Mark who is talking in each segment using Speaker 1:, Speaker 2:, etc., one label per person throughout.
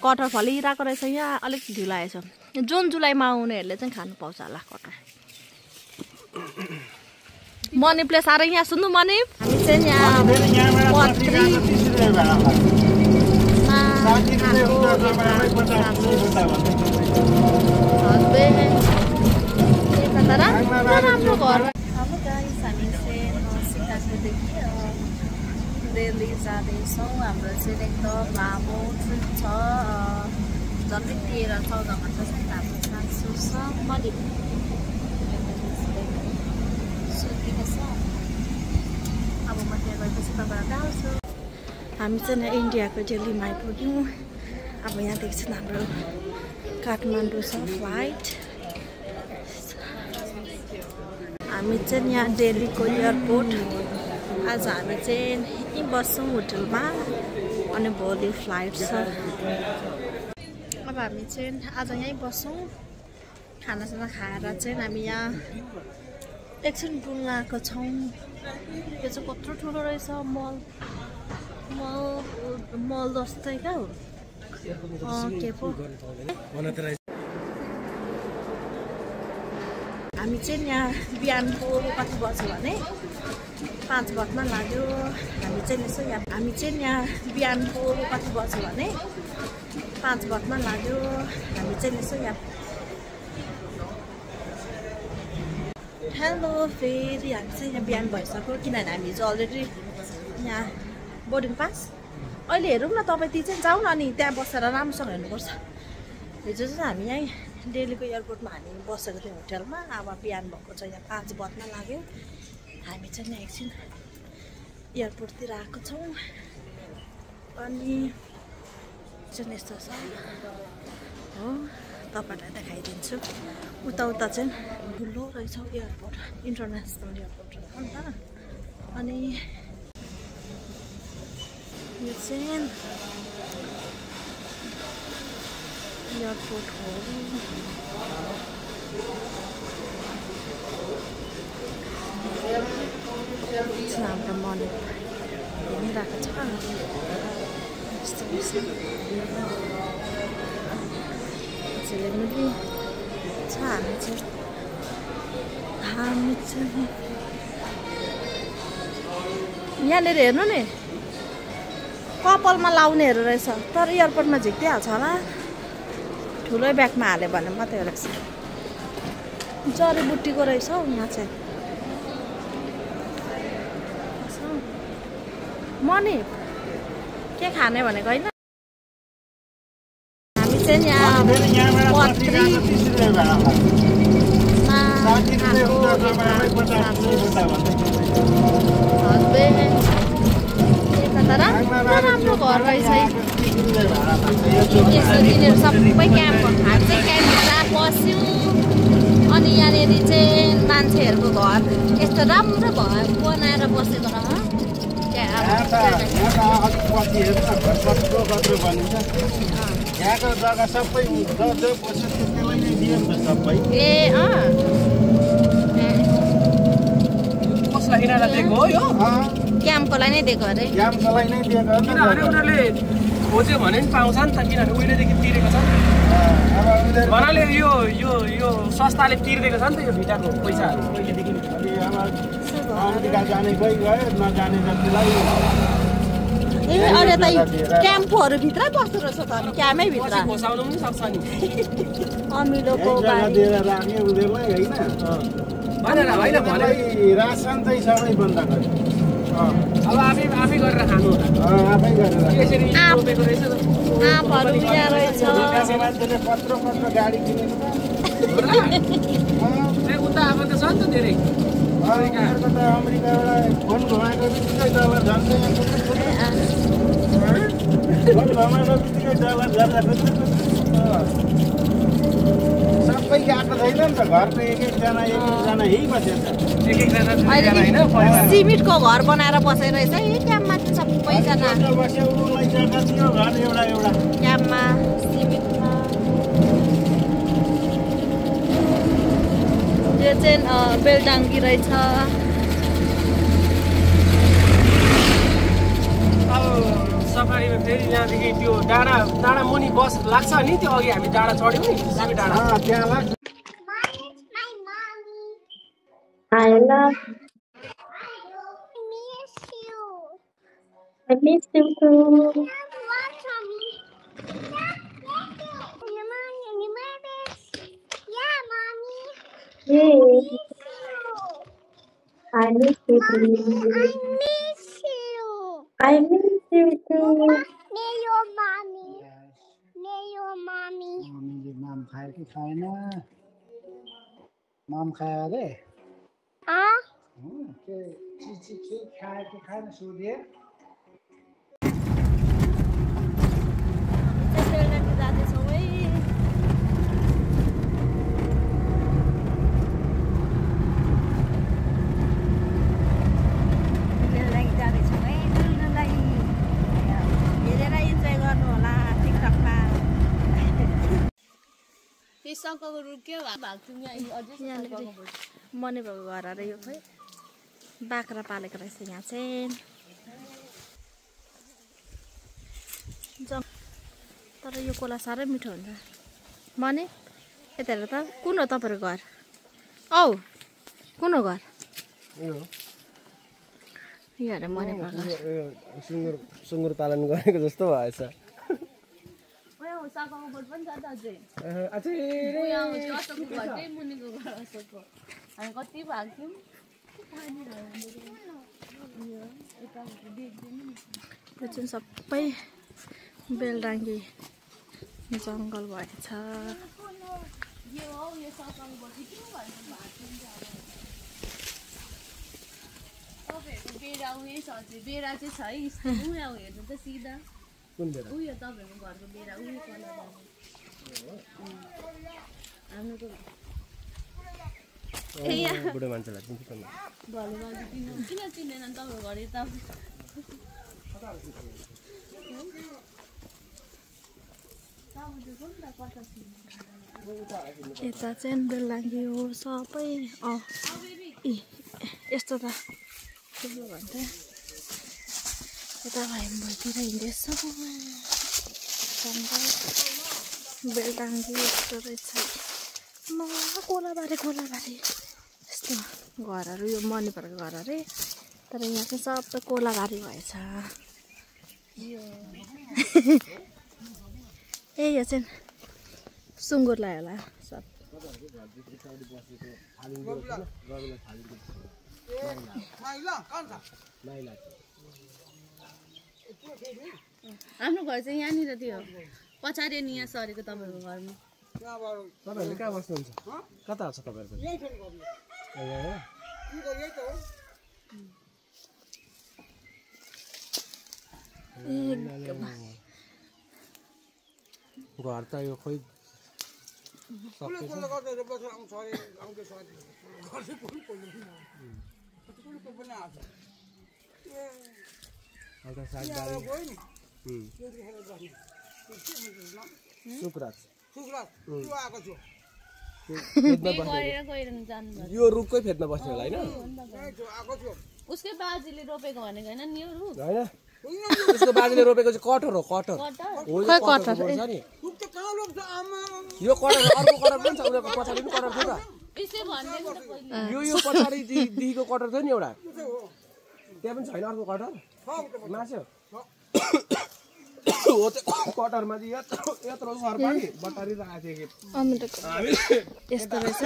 Speaker 1: कटहर फलिरहेको रहेछ यहाँ अलिक ढिलो आएछ जुन जुलाईमा आउनेहरूले चाहिँ खानु पाउँछ होला कटहर मनिपले साह्रै यहाँ सुन्नु मनिप हामी चाहिँ यहाँ राम्रो घर हाम्रो गाइस हामी चाहिँ सिकागोदेखि दिल्ली जाँदैछौँ हाम्रो चाहिँ एकदम लामो ट्रिप छ जति 13-14 घन्टा चाहिँ हाम्रो चान्सेस छ मनिप अब म त्यहाँ गएपछि तपाईँलाई आउँछु हामी चाहिँ इन्डियाको दिल्लीमा आइपुग्यौँ अब यहाँ देख्छौँ हाम्रो काठमाडौँ छ फ्लाइट हामी चाहिँ यहाँ दिल्लीको एयरपोर्ट आज हामी चाहिँ यहीँ बस्छौँ होटलमा अनि भोलि फ्लाइट छ अब हामी चाहिँ आज यहीँ बस्छौँ खानासाना खाएर चाहिँ हामी यहाँ एकछिन डुल्न आएको छौँ यो चाहिँ कत्रो ठुलो रहेछ मल जस्तै क्या हो के पो हामी चाहिँ यहाँ बिहानको कति बज्यो भने 5 बज्न लाग्यो हामी चाहिँ यसो यहाँ बिहानको कति बज्यो भने 5 बज्न लाग्यो हामी चाहिँ यसो यहाँ हेलो फेरि हामी चाहिँ यहाँ बिहान भइसक्यो किनभने हामी चाहिँ अलरेडी यहाँ बोर्डिङ पास अहिले हेरौँ न तपाईँ ती चाहिँ जाउँ न अनि त्यहाँ बसेर राम्रोसँग हेर्नुपर्छ हिजो चाहिँ हामी यहीँ दिल्लीको एयरपोर्टमा हामी बसेको थियौँ होटलमा अब बिहान भएको छ यहाँ 5 बज्न लाग्यो हामी चाहिँ यहाँ एकछिन एयरपोर्टतिर आएको छौँ अनि चाहिँ यस्तो छ हो तपाईँलाई देखाइदिन्छु उता चाहिँ ठुलो रहेछ एयरपोर्ट इन्टरनेसनल एयरपोर्ट हो नि त अनि यो चाहिँ एयरपोर्ट हो हाम्रो मनी हिँडिरहेको छ यस्तो झिलिमिली छ हामी चाहिँ यहाँनिर हेर्नु नि कपालमा लाउनेहरू रहेछ तर एयरपोर्टमा झिक्दिहाल्छ होला ठुलै ब्यागमा हाल्यो भने मात्रै रहेछ जडीबुटीको रहेछ हौ यहाँ चाहिँ मनी के खाने भनेको होइन हामी चाहिँ यहाँ राम्रो घर रहेछ यस्तो दिनहरू सबै क्याम्प हामी चाहिँ क्याम्पभित्र बस्यौँ अनि यहाँनिर चाहिँ मान्छेहरूको घर यस्तो राम्रो घर बनाएर बसेको रह
Speaker 2: यहाँको जग्गा सबै
Speaker 1: ए
Speaker 3: कसलाई किनेर दिएको हो यो
Speaker 1: क्याम्पकोलाई नै दिएको अरे
Speaker 2: क्याम्पकोलाई नै दिएको
Speaker 3: किनभने उनीहरूले खोज्यो भने पनि पाउँछ नि त किनभने उहिलेदेखि तिरेको छ भन्नाले यो यो यो संस्थाले तिर्दिएको छ नि त यो भिटाको पैसाहरू पहिलेदेखि
Speaker 2: अमेरिका जाने कोही गयो नजाने जतिलाई
Speaker 1: ए अरे त क्याम्पहरू भित्रै बस्दो रहेछ त अनि क्याम्पै भित्र
Speaker 3: घोसाउनु पनि सक्छ नि
Speaker 1: अमिलोको
Speaker 2: दिएर राख्ने उनीहरूलाई होइन रासन चाहिँ सबै बन्द गर्यो
Speaker 3: अब आफै गरेर खानु
Speaker 2: आफै गरेर
Speaker 3: यसरी रोपेको रहेछ
Speaker 1: आँपहरू यहाँ रहेछ
Speaker 2: मान्छेले पत्र गाडी किनेको
Speaker 3: उता आएको त छ नि त धेरै
Speaker 2: अमेरिकाबाट फोन घुमाएको बित्तिकै डलर झन् फोन घुमाएको बित्तिकै डलर सबै गएको छैन नि त घरको एक एकजना यहीँ बसेको छ
Speaker 1: सिमेन्टको घर बनाएर बसेर रहेछ है क्याम्पमा सबैजना
Speaker 2: बस्यो उसलाई जग्गा थियो घर एउटा
Speaker 1: क्याम्पमा सिमेन्टमा यो चाहिँ बेलडाङ्गी रहेछ
Speaker 3: अब सफारीमा फेरि यहाँदेखि त्यो डाँडा मुनि बस लाग्छ नि त्यो अघि हामी डाँडा चढ्यौँ नि सिमी डाँडा
Speaker 2: त्यहाँ लाग्छ
Speaker 1: I love I miss you too. Yeah, I miss you too. I miss you too.
Speaker 2: मम्मीले माम खायो कि खाएन माम खायो अरे के चिज के खायो कि खाएन सोधे
Speaker 1: मने भएको घर अरे यो खोइ बाख्रा पालेको रहेछ यहाँ चाहिँ तर यो कोला साह्रै मिठो हुन्छ मने यता हेर त कुन हो तपाईँहरूको घर औ कुन हो घर यो अरे मने
Speaker 3: सुँगुर पालन गरेको जस्तो भएछ
Speaker 1: कति भाग्यौँ यो चाहिँ सबै बेलडाङ्गी जङ्गल भएछ
Speaker 4: बेरा चाहिँ छ है हेर्नु त सिधा उयो तपाईँहरूको घरको बेरा उयो
Speaker 3: बुढो मान्छेलाई
Speaker 4: किन चिन्दैन तपाईँको घर यता
Speaker 1: यता चाहिँ बेलडाङ्गी हो सबै यस्तो त ठुलो भन्छ यता भाइतिर हिँड्दैछ बेलडाङ्गी यस्तो रहेछ कोलाबारी यस्तो घरहरू यो मणिपुरको घर अरे तर यहाँ चाहिँ सबै कोलाबारी भएछ ए यो चाहिँ सुँगुरलाई होला सब
Speaker 4: आफ्नो घर चाहिँ यहाँनिर थियो पछाडि नि यहाँ सरेको तपाईँहरूको घरमा
Speaker 3: तपाईँहरूले कहाँ बस्नुहुन्छ कता छ तपाईँहरूको घर त यो खोइ यो रुखकै फेदमा बस्ने होला होइन
Speaker 4: उसकै बाजेले रोपेको भनेको होइन नि यो रुख
Speaker 3: होइन उसको बाजेले रोपेको चाहिँ कटहर हो कटहर नि यो कटहर अर्को कटहर पनि छ उनीहरूको पछाडि पनि कटहर थियो त यो पछाडिदेखिको कटहर थियो नि एउटा त्यहाँ पनि छैन अर्को कटहर मासु हो त्यो कटहरमा चाहिँ यत्रो सर पनि बटारिरहेको थियो
Speaker 1: यस्तो रहेछ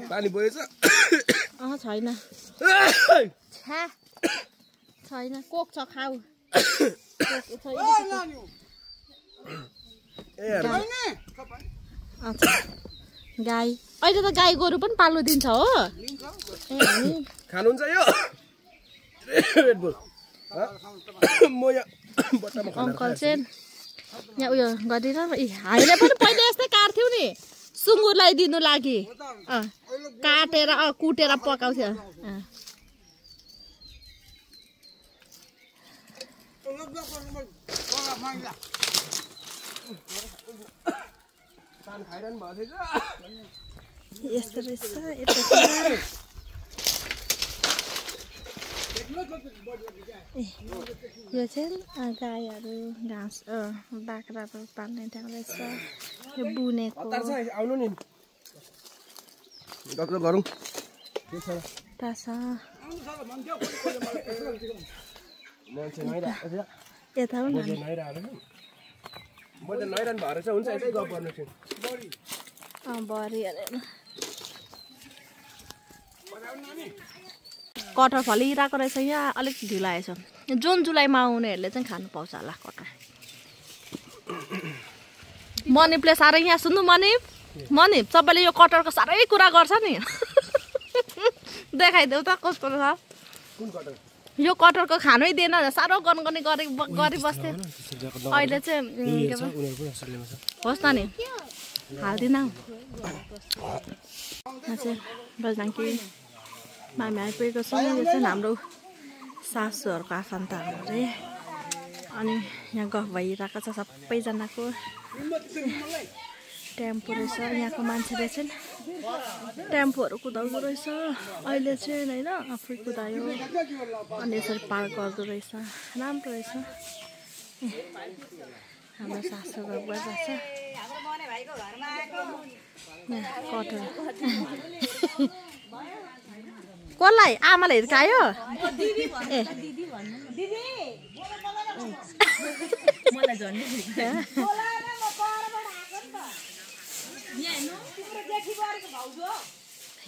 Speaker 3: पानी बोएछ
Speaker 1: छैन छैन कोक छ खाऊ गाई अहिले त गाई गोरु पनि पाल्नु दिन्छ हो
Speaker 3: खानुहुन्छ यो
Speaker 1: अङ्कल चाहिँ यहाँ उयो गरिदिनु हामीले पनि पहिला यस्तै काट्थ्यौँ नि सुँगुरलाई दिनु लागि काटेर कुटेर पकाउँथ्यो यस्तो रहेछ यो चाहिँ गाईहरू घाँस बाख्राहरू पाल्ने ठाउँ रहेछ यो बुनेको
Speaker 3: आउनु नि डक्टर गरौँ
Speaker 1: यता हो न बरी हेरेन कटहर फलिरहेको रहेछ यहाँ अलिक ढिलो आएछ जुन जुलाईमा आउनेहरूले चाहिँ खानु पाउँछ होला कटहर मनिपले साह्रै यहाँ सुन्नु मनिप सबैले यो कटहरको साह्रै कुरा गर्छ नि देखाइदेऊ त कस्तो छ यो कटहरको खानै दिएन साह्रो गनगनी गरिबस्थ्यो अहिले चाहिँ होस् न नि हाल्दिनँ बल्दाङ्की मामी आइपुगेको छ यो चाहिँ हाम्रो सासूहरूको आफन्तहरू अरे अनि यहाँ गफ भइरहेको छ सबैजनाको टेम्पो रहेछ यहाँको मान्छेले चाहिँ टेम्पोहरू कुदाउँदो रहेछ अहिले चाहिँ होइन आफै कुदायो अनि यसरी पार गर्दो रहेछ राम्रो रहेछ हाम्रो सासू गइरहेको छ कटहर कसलाई आमाले हिर्कायो ए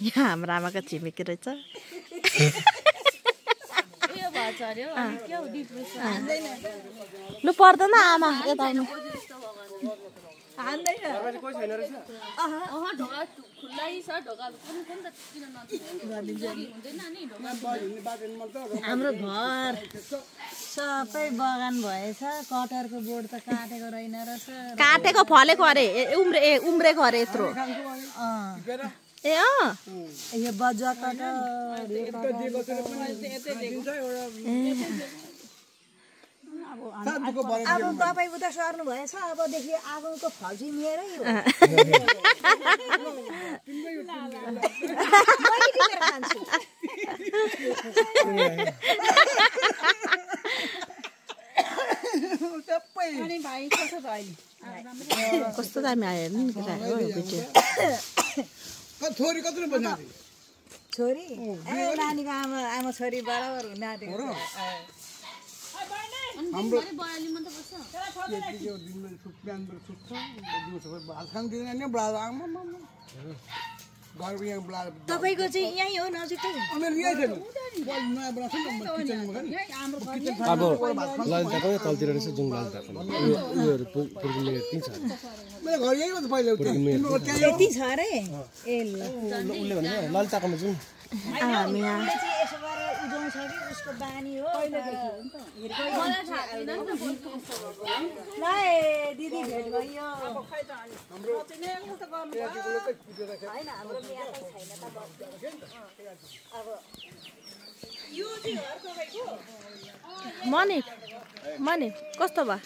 Speaker 1: यहाँ हाम्रो आमाको छिमेकी रहेछ लु पर्दैन आमा यता आउनु
Speaker 5: हाम्रो घर सबै बगान भएछ कटहरको बोर्ड त काटेको रहेन रहेछ
Speaker 1: काटेको फलेको अरे उम्रेको अरे यत्रो ए
Speaker 5: यो बजुवा कटहर अब तपाईँ उता सर्नु भएछ अबदेखि आगोको फल चाहिँ मेरै हो
Speaker 1: कस्तो दामी आयो नि
Speaker 2: छोरी कत्रो बना
Speaker 5: छोरी ए नानीको आमा छोरी बराबर हुन आँटेको
Speaker 2: हाम्रो दिनमा बिहान सुत्छ दिउँसो भात खान दिँदैन नि ब्लाज आमा घरको यहाँ ब्लाज
Speaker 5: तपाईँको चाहिँ यहीँ हो नजिकै
Speaker 2: अनि यही थियो नयाँ बनाएको नि किचनमा
Speaker 3: अब ललिताको तलतिर रहेछ जुन ललिताको उयोहरू पुर्किने त्यही छ
Speaker 2: मेरो घर यही हो त पहिला
Speaker 5: यति छ अरे ए ल
Speaker 3: उसले भने ललिताकोमा जुन
Speaker 1: हामी यहाँ
Speaker 5: यसो गरेर उजाउँछ कि उसको बानी हो ल दिदी भेट भयो
Speaker 1: मनिप कस्तो भयो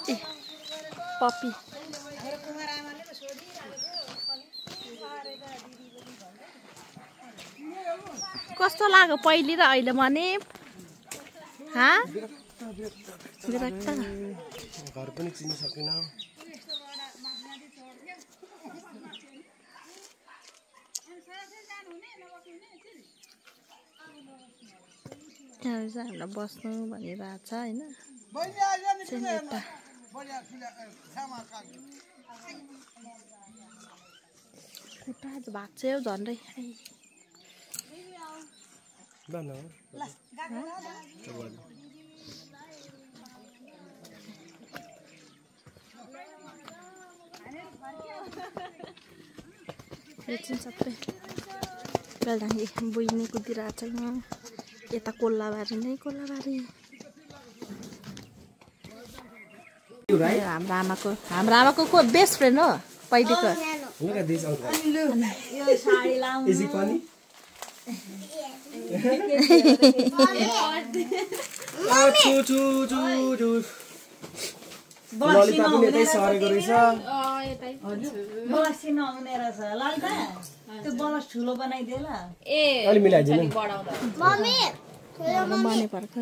Speaker 1: ए पप्पी कस्तो लाग्यो पहिले र अहिले मनिप
Speaker 3: घर पनि चिन्न सकिन
Speaker 1: हामीलाई बस्नु भनिरहेको छ होइन खुट्टा भाग्छ हौ झन्डै सबै बेलडाङ्गी बुइनी कुदिरहेको छ यहाँ यता कोल्लाबारी नै कोल्लाबारी हाम्रो आमाको को बेस्ट फ्रेन्ड हो पहिलेको
Speaker 3: ललिता पनि यतै सरेको रहेछ
Speaker 5: बलसी नहुने रहेछ ललिता त्यो बलस ठुलो बनाइदियो ल
Speaker 3: अलि मिलाइदिनु
Speaker 1: मनी पर्छ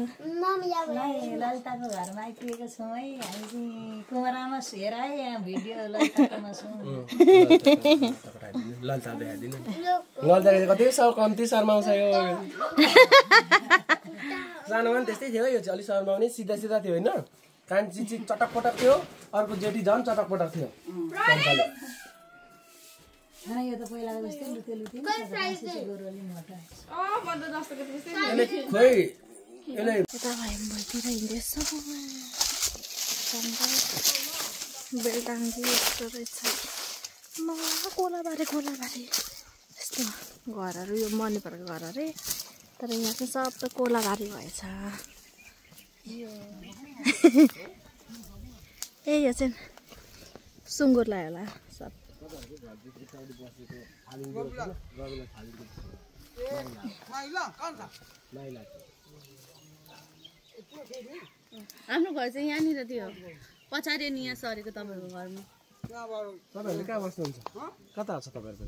Speaker 5: ललिताको घरमा आइपुगेको छौँ है हामी चाहिँ कुमरामा हेर है यहाँ भिडियो ललिताकोमा छौँ
Speaker 3: ललिता देखाइदिनु ललिता कति कम्ती शर्माउँछ यो सानोमा पनि त्यस्तै थियो यो चाहिँ अलिक शर्माउने सिधा सिधा थियो होइन कान्छी चाहिँ चटक पटक थियो अर्को जेठी झन् चटक पटक थियो
Speaker 5: यो त पहिलाको जस्तै लुते लुते गोरुले मोटा
Speaker 3: खोइ यसले
Speaker 1: यता भइतिर हिँड्दैछ बेलडाङ्गी यस्तो रहेछ कोलाबारी यस्तो घरहरू यो मणिपुरको घर अरे तर यहाँ चाहिँ सबै कोलाबारी भएछ ए यो चाहिँ सुँगुरलाई होला सब
Speaker 4: आफ्नो घर चाहिँ यहाँनिर थियो पछाडि नि यहाँ सरेको तपाईँहरूको घरमा
Speaker 3: तपाईँहरूले कहाँ बस्नुहुन्छ कता छ तपाईँहरूको